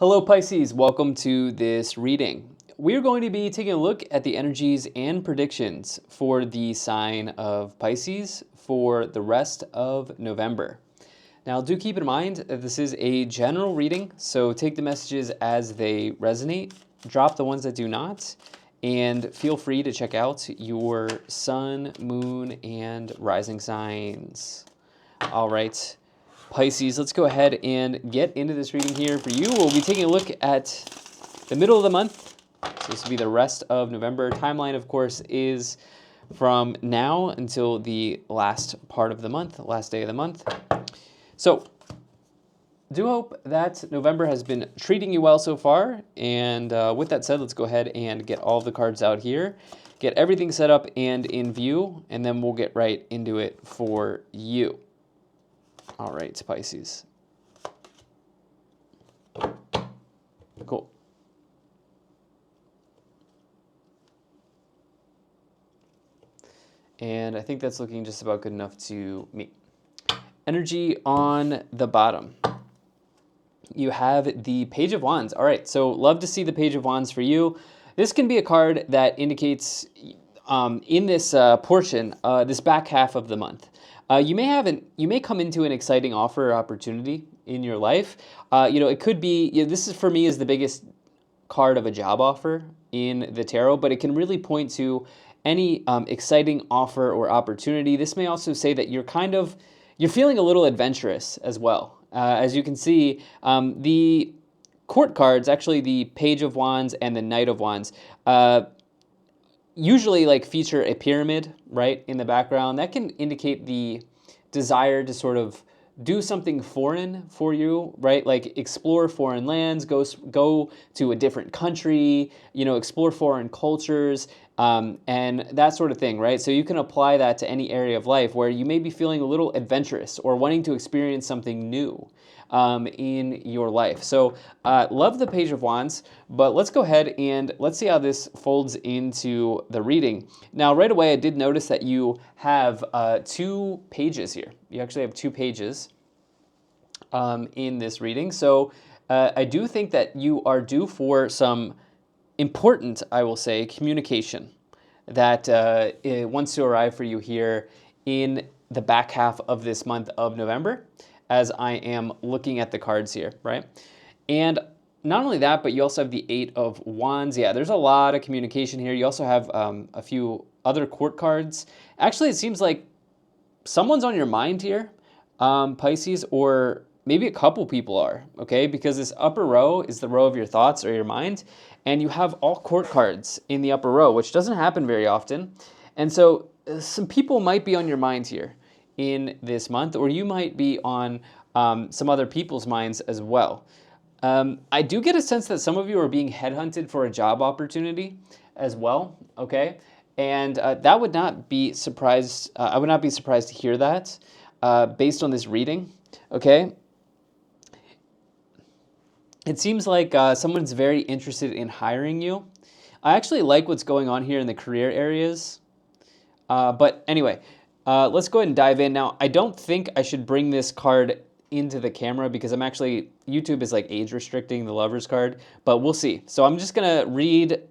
Hello Pisces, welcome to this reading. We're going to be taking a look at the energies and predictions for the sign of Pisces for the rest of November. Now do keep in mind that this is a general reading, so take the messages as they resonate, drop the ones that do not, and feel free to check out your sun, moon, and rising signs. All right. Pisces, let's go ahead and get into this reading here for you. We'll be taking a look at the middle of the month. So this will be the rest of November. Timeline, of course, is from now until the last part of the month, last day of the month. So do hope that November has been treating you well so far. And with that said, let's go ahead and get all the cards out here, get everything set up and in view, and then we'll get right into it for you. All right, Pisces. Cool. And I think that's looking just about good enough to me. Energy on the bottom. You have the Page of Wands. All right, so love to see the Page of Wands for you. This can be a card that indicates in this portion, this back half of the month, you may come into an exciting offer or opportunity in your life. It could be, this is for me is the biggest card of a job offer in the tarot, but it can really point to any exciting offer or opportunity. This may also say that you're feeling a little adventurous as well. As you can see, the court cards, actually the Page of Wands and the Knight of Wands, usually feature a pyramid, right, in the background. That can indicate the desire to sort of do something foreign for you, right? Like explore foreign lands, go to a different country, explore foreign cultures, and that sort of thing, right? So you can apply that to any area of life where you may be feeling a little adventurous or wanting to experience something new in your life. So love the Page of Wands, but let's go ahead and let's see how this folds into the reading. Now, right away, I did notice that you have 2 pages here. You actually have 2 pages in this reading. So I do think that you are due for some important, I will say, communication that it wants to arrive for you here in the back half of this month of November, as I am looking at the cards here, right? And not only that, but you also have the 8 of Wands. Yeah, there's a lot of communication here. You also have a few other court cards. Actually, it seems like someone's on your mind here, Pisces, or maybe a couple people are, okay? Because this upper row is the row of your thoughts or your mind, and you have all court cards in the upper row, which doesn't happen very often. And so some people might be on your mind here in this month, or you might be on some other people's minds as well. I do get a sense that some of you are being headhunted for a job opportunity as well, okay? And that would not be surprised. I would not be surprised to hear that based on this reading, okay? It seems like someone's very interested in hiring you. I actually like what's going on here in the career areas. But anyway, let's go ahead and dive in. Now, I don't think I should bring this card into the camera because YouTube is age restricting the Lovers card, but we'll see. So I'm just gonna read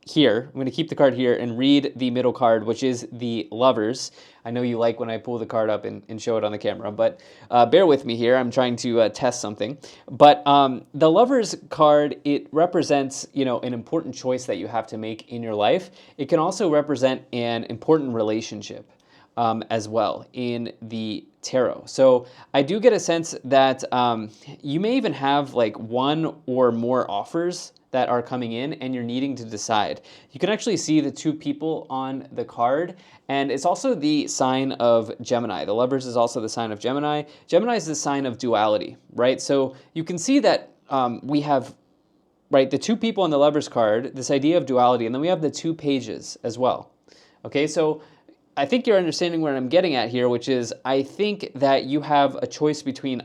here. I'm gonna keep the card here and read the middle card, which is the Lovers. I know you like when I pull the card up and show it on the camera, but bear with me here. I'm trying to test something. But the Lovers card, it represents, an important choice that you have to make in your life. It can also represent an important relationship as well in the tarot. So I do get a sense that you may even have one or more offers that are coming in and you're needing to decide. You can actually see the 2 people on the card, and it's also the sign of Gemini. The Lovers is also the sign of Gemini. Gemini is the sign of duality, right? So you can see that we have, right, the 2 people on the Lovers card, this idea of duality, and then we have the 2 pages as well. Okay, so I think you're understanding where I'm getting at here, which is I think that you have a choice between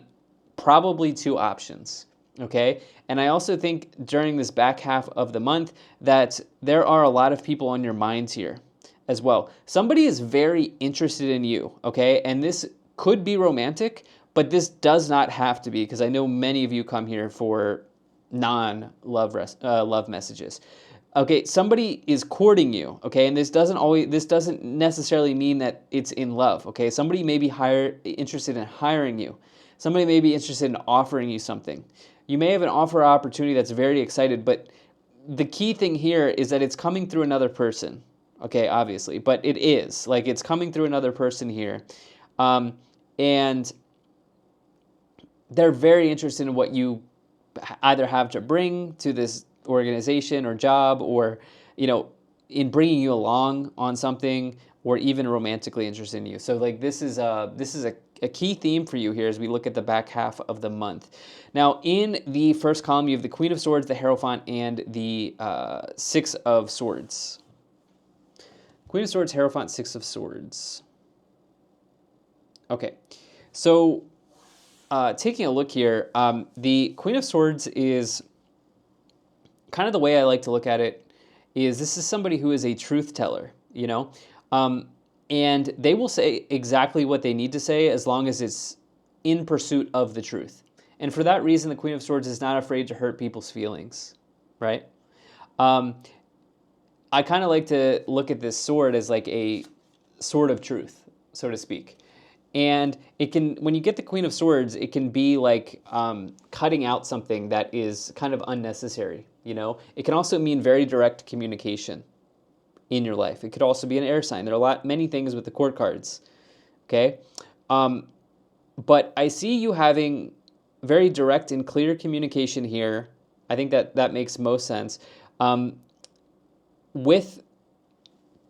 probably 2 options, okay? And I also think during this back half of the month that there are a lot of people on your minds here as well. Somebody is very interested in you, okay? And this could be romantic, But this does not have to be, because I know many of you come here for love messages. Okay, somebody is courting you, okay, and this doesn't necessarily mean that it's in love, okay? Somebody may be interested in hiring you. Somebody may be interested in offering you something. You may have an offer opportunity that's very excited, but the key thing here is that it's coming through another person, okay, obviously, but it is, like, it's coming through another person here. And they're very interested in what you either have to bring to this organization or job, or, in bringing you along on something, or even romantically interested in you. So, like, this is a key theme for you here as we look at the back half of the month. Now, in the first column, you have the Queen of Swords, the Hierophant, and the Six of Swords. Queen of Swords, Hierophant, Six of Swords. Okay, so taking a look here, the Queen of Swords is kind of the way I like to look at it is this is somebody who is a truth teller, and they will say exactly what they need to say as long as it's in pursuit of the truth. And for that reason, the Queen of Swords is not afraid to hurt people's feelings, right? I kind of like to look at this sword as like a sword of truth, so to speak. And it can, when you get the Queen of Swords, it can be like cutting out something that is kind of unnecessary, It can also mean very direct communication in your life. It could also be an air sign. There are many things with the court cards, okay? But I see you having very direct and clear communication here. I think that makes most sense. With,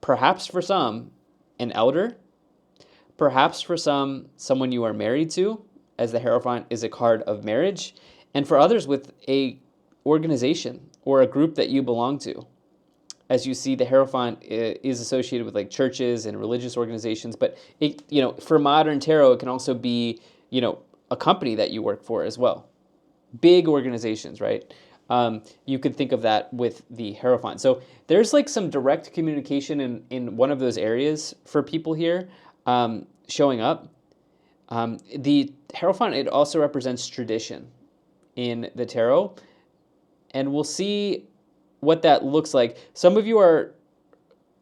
perhaps for some, an elder. Perhaps for someone you are married to, as the Hierophant is a card of marriage, and for others with a organization or a group that you belong to. As you see, the Hierophant is associated with like churches and religious organizations, but for modern tarot, it can also be, a company that you work for as well. Big organizations, right? You could think of that with the Hierophant. So there's like some direct communication in one of those areas for people here. Showing up. The Hierophant, it also represents tradition in the tarot, and we'll see what that looks like. Some of you are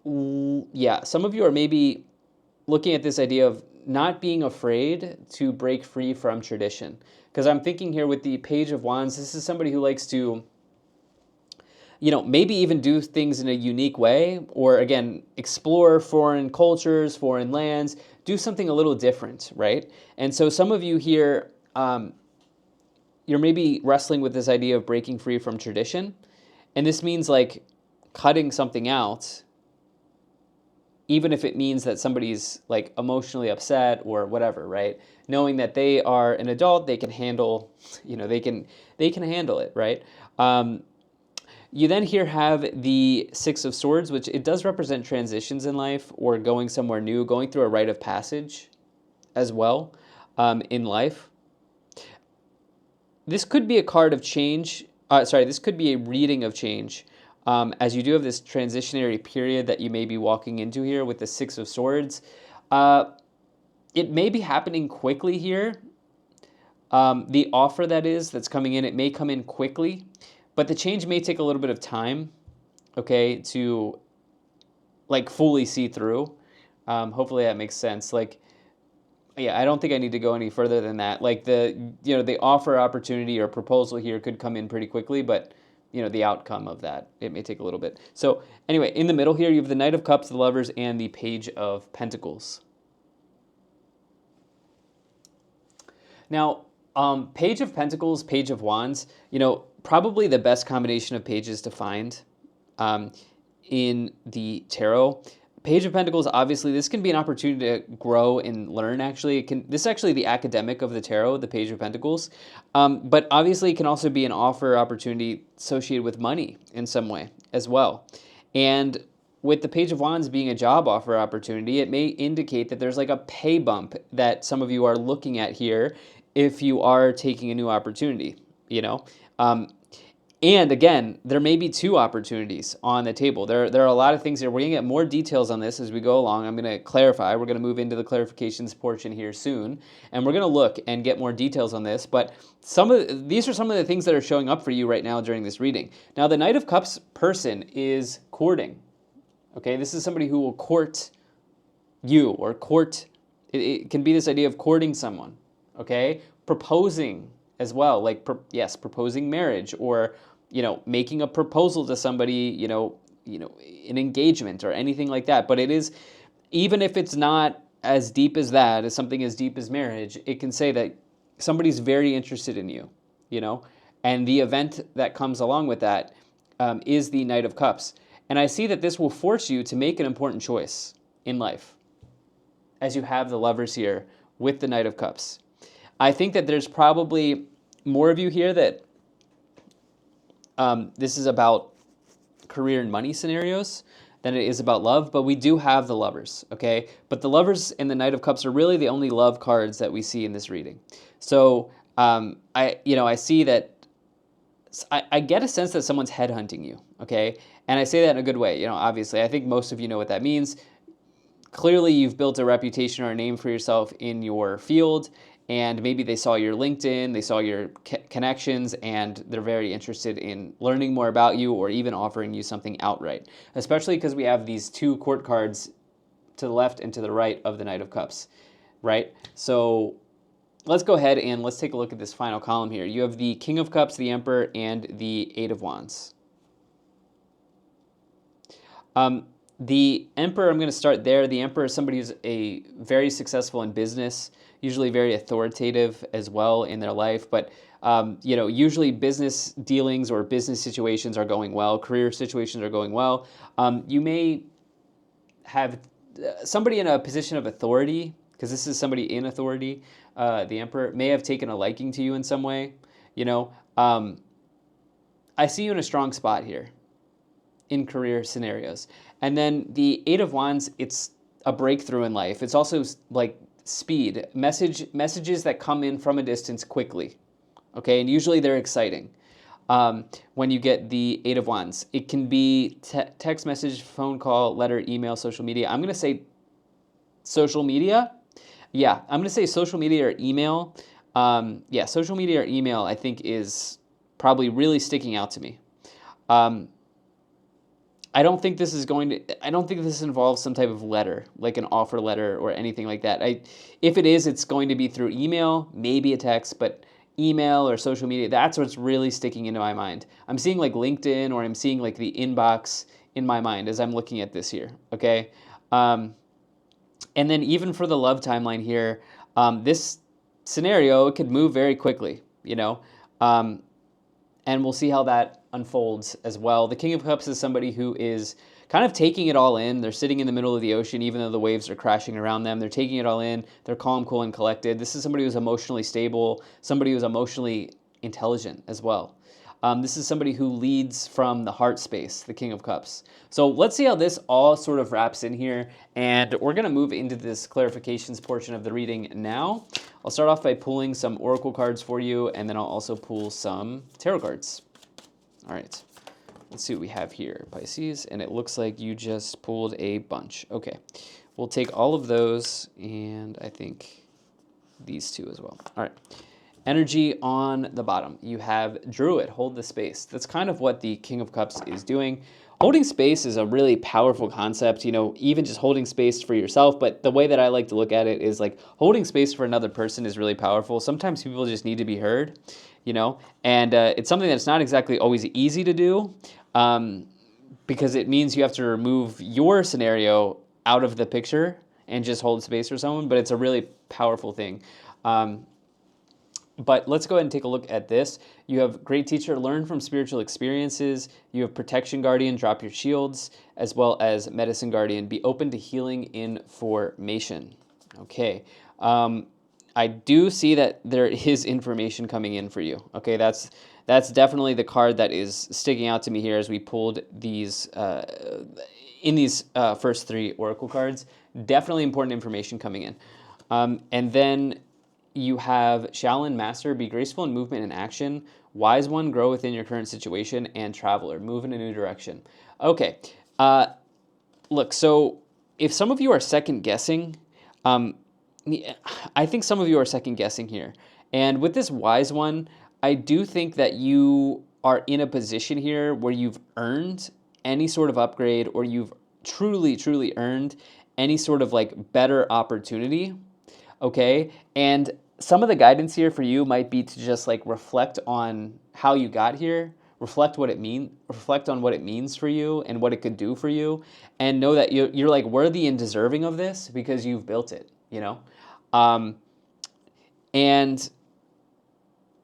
maybe looking at this idea of not being afraid to break free from tradition, because I'm thinking here with the Page of Wands, this is somebody who likes to maybe even do things in a unique way, or again, explore foreign cultures, foreign lands, do something a little different, right? And so some of you here, you're maybe wrestling with this idea of breaking free from tradition. And this means like cutting something out, even if it means that somebody's like emotionally upset or whatever, right? Knowing that they are an adult, they can handle, they can handle it, right? You then here have the Six of Swords, which it does represent transitions in life or going somewhere new, going through a rite of passage as well in life. This could be a card of change. This could be a reading of change, as you do have this transitionary period that you may be walking into here with the Six of Swords. It may be happening quickly here. The offer that's coming in, it may come in quickly. But the change may take a little bit of time, okay, to like fully see through. Hopefully that makes sense. Like, yeah, I don't think I need to go any further than that. Like the offer opportunity or proposal here could come in pretty quickly, but the outcome of that, it may take a little bit. So anyway, in the middle here, you have the Knight of Cups, the Lovers, and the Page of Pentacles. Now, Page of Pentacles, Page of Wands, probably the best combination of pages to find in the tarot. Page of Pentacles, obviously, this can be an opportunity to grow and learn, actually. This is actually the academic of the tarot, the Page of Pentacles. But obviously, it can also be an offer opportunity associated with money in some way as well. And with the Page of Wands being a job offer opportunity, it may indicate that there's like a pay bump that some of you are looking at here if you are taking a new opportunity, And again, there may be two opportunities on the table. There are a lot of things here. We're going to get more details on this as we go along. I'm going to clarify. We're going to move into the clarifications portion here soon, and we're going to look and get more details on this. But these are some of the things that are showing up for you right now during this reading. Now, the Knight of Cups person is courting. Okay, this is somebody who will court you or court. It can be this idea of courting someone. Okay, proposing as well, like yes, proposing marriage, or making a proposal to somebody, an engagement or anything like that. But it is, even if it's not as deep as that, as something as deep as marriage, it can say that somebody's very interested in you, and the event that comes along with that is the Knight of Cups. And I see that this will force you to make an important choice in life, as you have the Lovers here with the Knight of Cups. I think that there's probably more of you here that this is about career and money scenarios than it is about love, but we do have the Lovers, okay? But the Lovers and the Knight of Cups are really the only love cards that we see in this reading. So I see that, I get a sense that someone's headhunting you, okay? And I say that in a good way, obviously. I think most of you know what that means. Clearly, you've built a reputation or a name for yourself in your field, and maybe they saw your LinkedIn, they saw your connections, and they're very interested in learning more about you or even offering you something outright, especially because we have these two court cards to the left and to the right of the Knight of Cups, right? So let's go ahead and let's take a look at this final column here. You have the King of Cups, the Emperor, and the Eight of Wands. The Emperor, I'm going to start there. The Emperor is somebody who's very successful in business, usually very authoritative as well in their life. But, usually business dealings or business situations are going well. Career situations are going well. You may have somebody in a position of authority, because this is somebody in authority. The Emperor may have taken a liking to you in some way. I see you in a strong spot here in career scenarios. And then the Eight of Wands, it's a breakthrough in life. It's also like speed, messages that come in from a distance quickly, okay? And usually they're exciting when you get the Eight of Wands. It can be text message, phone call, letter, email, social media. I'm going to say social media. Yeah, I'm going to say social media or email. Social media or email I think is probably really sticking out to me. I don't think this involves some type of letter, like an offer letter or anything like that. If it is, it's going to be through email, maybe a text, but email or social media, that's what's really sticking into my mind. I'm seeing like LinkedIn, or I'm seeing like the inbox in my mind as I'm looking at this here, okay? And then even for the love timeline here, this scenario, it could move very quickly, and we'll see how that unfolds as well. The King of Cups is somebody who is kind of taking it all in. They're sitting in the middle of the ocean, even though the waves are crashing around them. They're taking it all in. They're calm, cool, and collected. This is somebody who's emotionally stable, somebody who's emotionally intelligent as well. This is somebody who leads from the heart space, the King of Cups. So let's see how this all sort of wraps in here, and we're going to move into this clarifications portion of the reading now. I'll start off by pulling some oracle cards for you, and then I'll also pull some tarot cards. All right, let's see what we have here, Pisces, and it looks like you just pulled a bunch. Okay, we'll take all of those, and I think these two as well. All right. Energy on the bottom. You have Druid, hold the space. That's kind of what the King of Cups is doing. Holding space is a really powerful concept, even just holding space for yourself. But the way that I like to look at it is like holding space for another person is really powerful. Sometimes people just need to be heard, and it's something that's not exactly always easy to do because it means you have to remove your scenario out of the picture and just hold space for someone. But it's a really powerful thing. But let's go ahead and take a look at this. You have Great Teacher, learn from spiritual experiences. You have Protection Guardian, drop your shields, as well as Medicine Guardian, be open to healing information. Okay. I do see that there is information coming in for you. Okay, that's definitely the card that is sticking out to me here as we pulled these in these first three oracle cards. Definitely important information coming in. And then you have Shaolin Master, be graceful in movement and action. Wise One, grow within your current situation. And Traveler, move in a new direction. Okay. Look, so if some of you are second guessing, um, I think some of you are second guessing here. And with this Wise One, I do think that you are in a position here where you've earned any sort of upgrade, or you've truly, truly earned any sort of like better opportunity. Okay. And some of the guidance here for you might be to just like reflect on how you got here, reflect on what it means for you and what it could do for you, and know that you're like worthy and deserving of this because you've built it, you know? And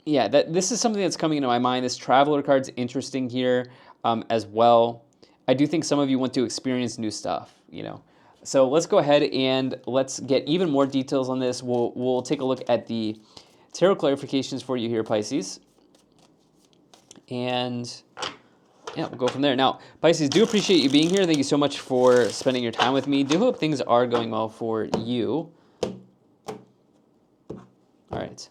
yeah, this is something that's coming into my mind. This Traveler card's interesting here as well. I do think some of you want to experience new stuff, you know. So let's go ahead and let's get even more details on this. We'll take a look at the tarot clarifications for you here, Pisces. And yeah, we'll go from there. Now, Pisces, do appreciate you being here. Thank you so much for spending your time with me. Do hope things are going well for you. All right.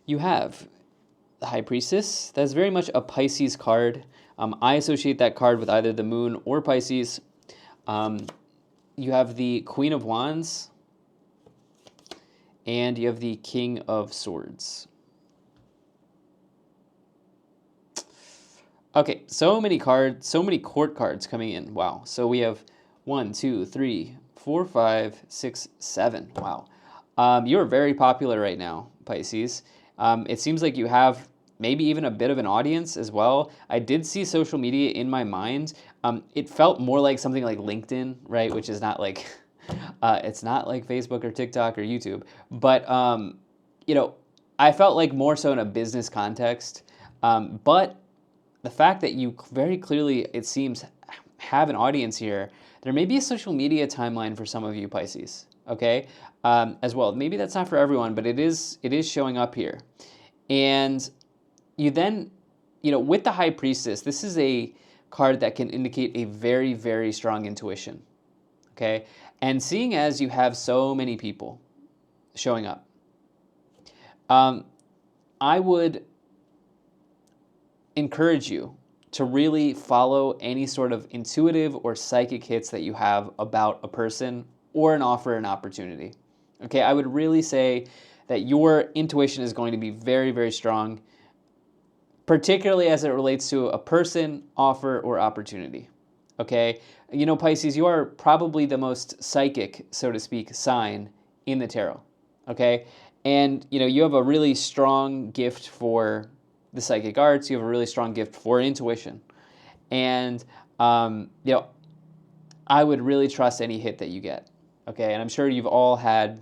You have the High Priestess. That's very much a Pisces card. I associate that card with either the Moon or Pisces. You have the Queen of Wands. And you have the King of Swords. Okay, so many cards, so many court cards coming in. Wow. So we have 1, 2, 3, 4, 5, 6, 7. Wow. You're very popular right now, Pisces. It seems like you have maybe even a bit of an audience as well. I did see social media in my mind. It felt more like something like LinkedIn, right? Which is not like, it's not like Facebook or TikTok or YouTube. But, you know, I felt like more so in a business context. But the fact that you very clearly, it seems, have an audience here, there may be a social media timeline for some of you, Pisces, okay, as well. Maybe that's not for everyone, but it is showing up here. And you then, you know, with the High Priestess, this is a card that can indicate a very, very strong intuition, okay? And seeing as you have so many people showing up, I would encourage you to really follow any sort of intuitive or psychic hits that you have about a person or an offer, an opportunity. Okay, I would really say that your intuition is going to be very, very strong, particularly as it relates to a person, offer, or opportunity. Okay, you know, Pisces, you are probably the most psychic, so to speak, sign in the tarot. Okay, and you know, you have a really strong gift for the psychic arts. You have a really strong gift for intuition, and you know, I would really trust any hit that you get. Okay, and I'm sure you've all had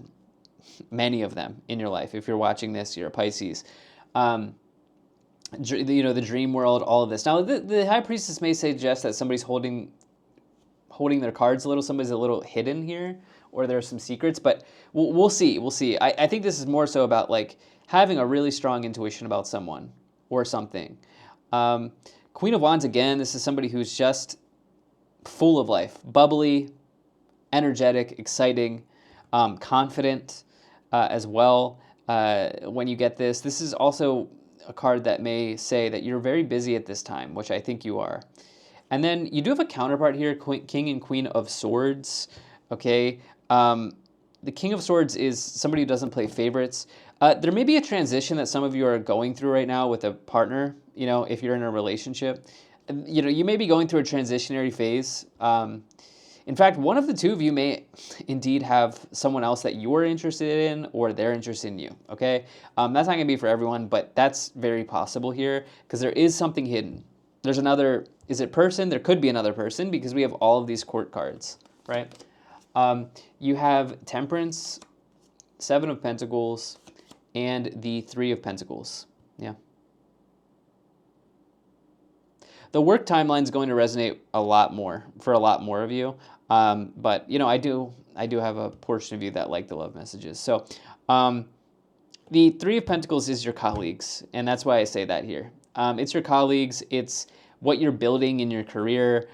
many of them in your life. If you're watching this, you're a Pisces. You know, the dream world, all of this. Now, the High Priestess may suggest that somebody's holding their cards a little. Somebody's a little hidden here, or there are some secrets. But we'll see. We'll see. I think this is more so about like having a really strong intuition about someone or something. Queen of Wands, again, this is somebody who's just full of life, bubbly, energetic, exciting, confident as well. When you get this, this is also a card that may say that you're very busy at this time, which I think you are. And then you do have a counterpart here, King and Queen of Swords. Okay, the King of Swords is somebody who doesn't play favorites. There may be a transition that some of you are going through right now with a partner. You know, if you're in a relationship, you know, you may be going through a transitionary phase. In fact, one of the two of you may indeed have someone else that you're interested in, or they're interested in you, okay? That's not going to be for everyone, but that's very possible here because there is something hidden. There's another, is it person? There could be another person because we have all of these court cards, right? You have Temperance, Seven of Pentacles, and the Three of Pentacles, yeah. The work timeline is going to resonate a lot more for a lot more of you. But you know, I do have a portion of you that like the love messages. So the Three of Pentacles is your colleagues, and that's why I say that here. It's your colleagues. It's what you're building in your career.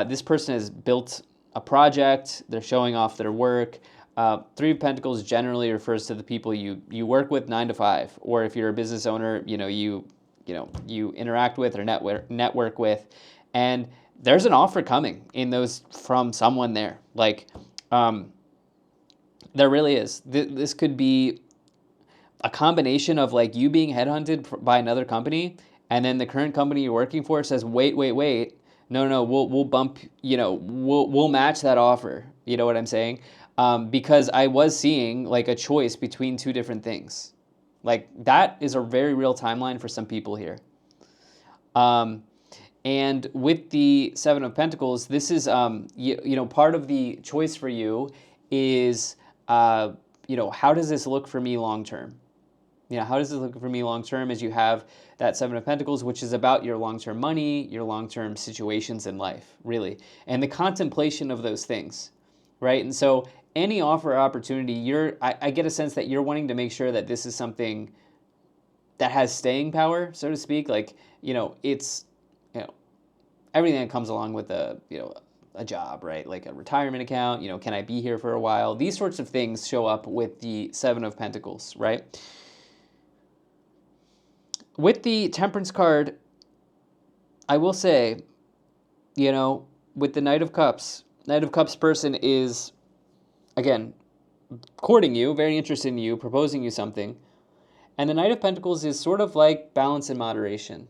This person has built a project. They're showing off their work. Three of Pentacles generally refers to the people you work with 9 to 5, or if you're a business owner, you interact with or network with, and there's an offer coming in those from someone there. Like, there really is. This could be a combination of like you being headhunted by another company, and then the current company you're working for says, wait, no, we'll bump, we'll match that offer. You know what I'm saying? Because I was seeing like a choice between two different things. Like that is a very real timeline for some people here. And with the Seven of Pentacles, this is, part of the choice for you is, how does this look for me long term? How does this look for me long term as you have that Seven of Pentacles, which is about your long-term money, your long-term situations in life, really, and the contemplation of those things, right? And so any offer or opportunity, I get a sense that you're wanting to make sure that this is something that has staying power, so to speak. Like, it's, everything that comes along with a job, right? Like a retirement account, can I be here for a while? These sorts of things show up with the Seven of Pentacles, right? With the Temperance card, I will say, with the Knight of Cups person is, again, courting you, very interested in you, proposing you something. And the Knight of Pentacles is sort of like balance and moderation,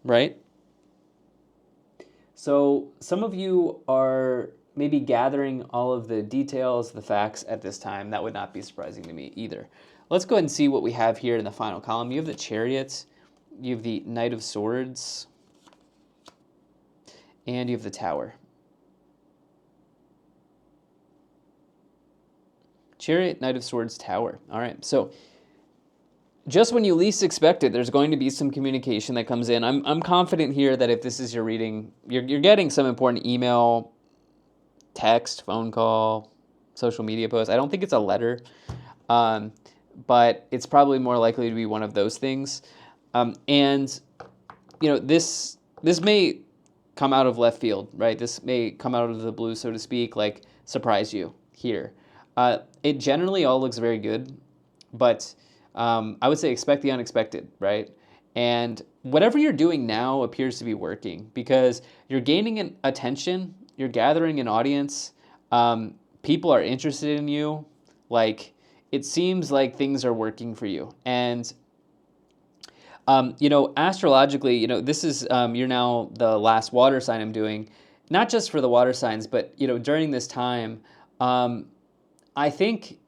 right? So some of you are maybe gathering all of the details, the facts at this time. That would not be surprising to me either. Let's go ahead and see what we have here in the final column. You have the Chariot, you have the Knight of Swords, and you have the Tower. Chariot, Knight of Swords, Tower. All right, so just when you least expect it, there's going to be some communication that comes in. I'm confident here that if this is your reading, you're getting some important email, text, phone call, social media post. I don't think it's a letter, but it's probably more likely to be one of those things. And this may come out of left field, right? This may come out of the blue, so to speak, like surprise you here. It generally all looks very good, but I would say expect the unexpected, right? And whatever you're doing now appears to be working because you're gaining an attention, you're gathering an audience, people are interested in you. Like, it seems like things are working for you. And, astrologically, this is, you're now the last water sign I'm doing, not just for the water signs, but, during this time, I think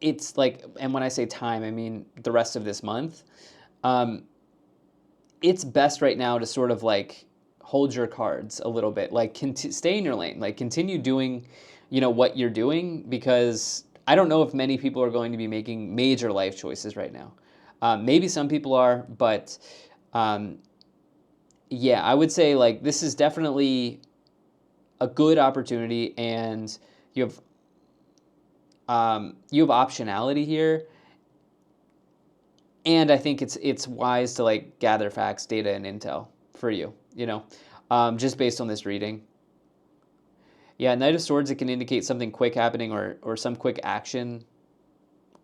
it's like, and when I say time, I mean the rest of this month. It's best right now to sort of like hold your cards a little bit, like stay in your lane, like continue doing, what you're doing, because I don't know if many people are going to be making major life choices right now. Maybe some people are, but yeah, I would say like this is definitely a good opportunity, and you have optionality here, and I think it's wise to like gather facts, data, and intel for you, just based on this reading. Yeah, Knight of Swords, it can indicate something quick happening or some quick action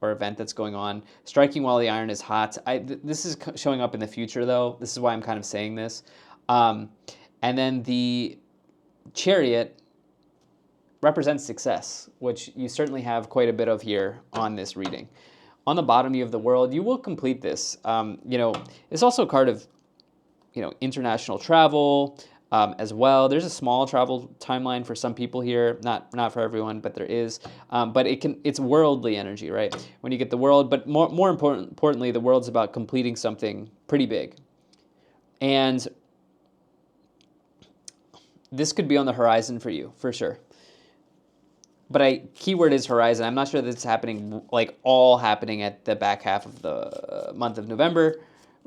or event that's going on. Striking while the iron is hot. This is showing up in the future, though. This is why I'm kind of saying this. And then the Chariot represents success, which you certainly have quite a bit of here on this reading. On the bottom, you have the World. You will complete this. It's also a card of, international travel as well. There's a small travel timeline for some people here, not for everyone, but there is. But it's worldly energy, right? When you get the World, but more importantly, the World's about completing something pretty big. And this could be on the horizon for you, for sure. But keyword is horizon. I'm not sure that it's happening, like all happening at the back half of the month of November,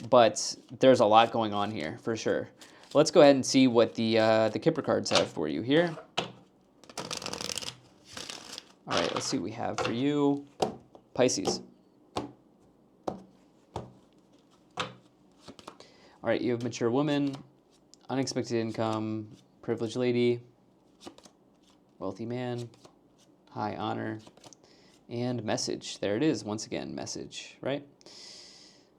but there's a lot going on here for sure. Let's go ahead and see what the Kipper cards have for you here. All right, let's see what we have for you, Pisces. All right, you have mature woman, unexpected income, privileged lady, wealthy man, high honor, and message. There it is, once again, message, right?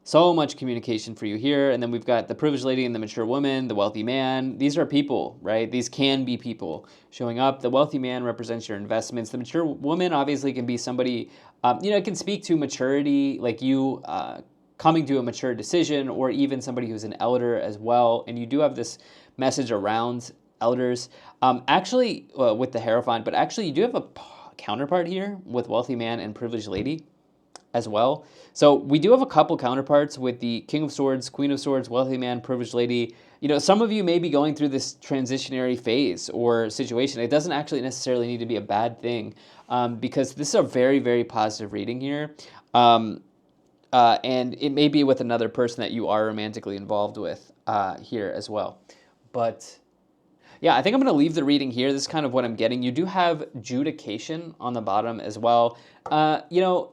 So much communication for you here. And then we've got the privileged lady and the mature woman, the wealthy man. These are people, right? These can be people showing up. The wealthy man represents your investments. The mature woman obviously can be somebody, it can speak to maturity, like you coming to a mature decision, or even somebody who's an elder as well. And you do have this message around elders. With the Hierophant, but actually you do have a counterpart here with wealthy man and privileged lady as well. So we do have a couple counterparts with the King of Swords, Queen of Swords, wealthy man, privileged lady. Some of you may be going through this transitionary phase or situation. It doesn't actually necessarily need to be a bad thing, because this is a very, very positive reading here. And it may be with another person that you are romantically involved with here as well. But yeah, I think I'm going to leave the reading here. This is kind of what I'm getting. You do have judication on the bottom as well.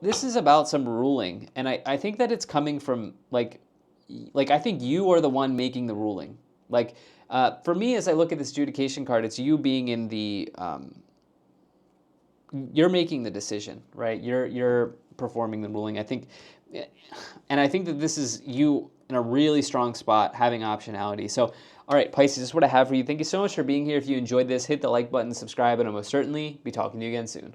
This is about some ruling, and I think that it's coming from, like I think you are the one making the ruling. For me, as I look at this judication card, it's you being in the, you're making the decision, right? You're performing the ruling, I think. And I think that this is you in a really strong spot, having optionality. So, all right, Pisces, this is what I have for you. Thank you so much for being here. If you enjoyed this, hit the like button, subscribe, and I'll most certainly be talking to you again soon.